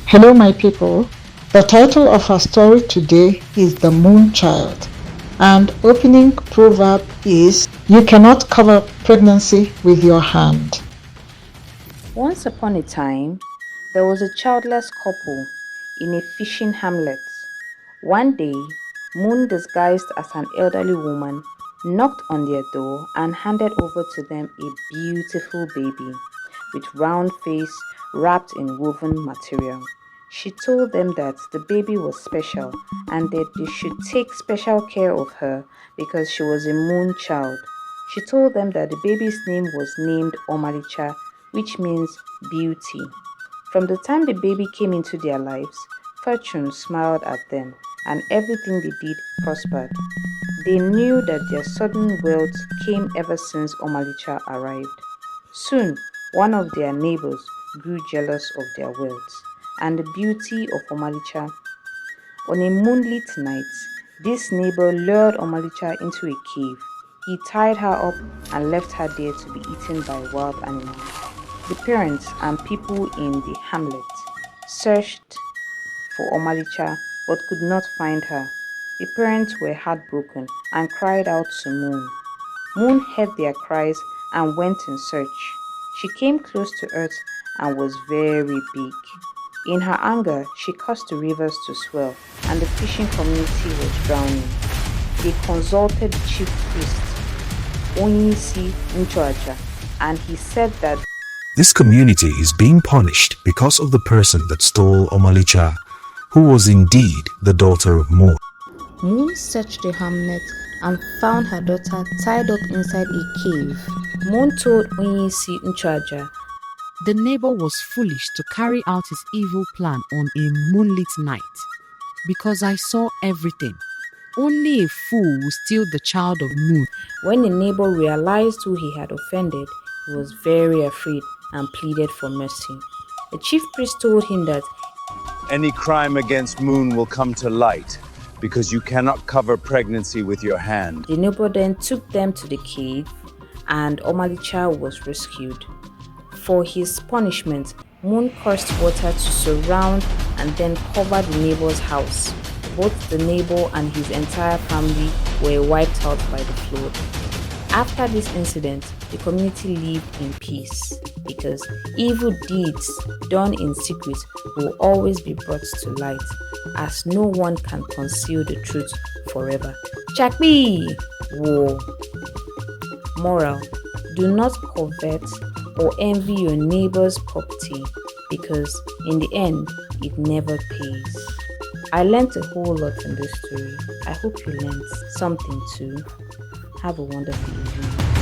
Hello, my people. The title of our story today is The Moon Child, and opening proverb is You cannot cover pregnancy with your hand. Once upon a time, there was a childless couple in a fishing hamlet. One day, Moon, disguised as an elderly woman, knocked on their door and handed over to them a beautiful baby with round face wrapped in woven material. She told them that the baby was special and that they should take special care of her because she was a moon child. She told them that the baby's name was named Omalicha, which means beauty. From the time the baby came into their lives, fortune smiled at them and everything they did prospered. They knew that their sudden wealth came ever since Omalicha arrived. Soon, one of their neighbors grew jealous of their wealth and the beauty of Omalicha. On a moonlit night, this neighbor lured Omalicha into a cave. He tied her up and left her there to be eaten by wild animals. The parents and people in the hamlet searched for Omalicha but could not find her. The parents were heartbroken and cried out to Moon. Moon heard their cries and went in search. She came close to earth and was very big. In her anger, she caused the rivers to swell and the fishing community was drowning. They consulted the chief priest, Onyisi Nchoaja, and he said that this community is being punished because of the person that stole Omalicha, who was indeed the daughter of Moon. Moon searched the hamlet and found her daughter tied up inside a cave. Moon told Onyisi Nchoaja, the neighbor was foolish to carry out his evil plan on a moonlit night, because I saw everything. Only a fool will steal the child of Moon. When the neighbor realized who he had offended, he was very afraid and pleaded for mercy. The chief priest told him that any crime against Moon will come to light because you cannot cover pregnancy with your hand. The neighbor then took them to the cave and Omalicha was rescued. For his punishment, Moon caused water to surround and then cover the neighbor's house. Both the neighbor and his entire family were wiped out by the flood. After this incident, the community lived in peace because evil deeds done in secret will always be brought to light, as no one can conceal the truth forever. Chakbi! War. Moral: do not covet or envy your neighbor's property because in the end, it never pays. I learned a whole lot in this story. I hope you learned something too. Have a wonderful evening.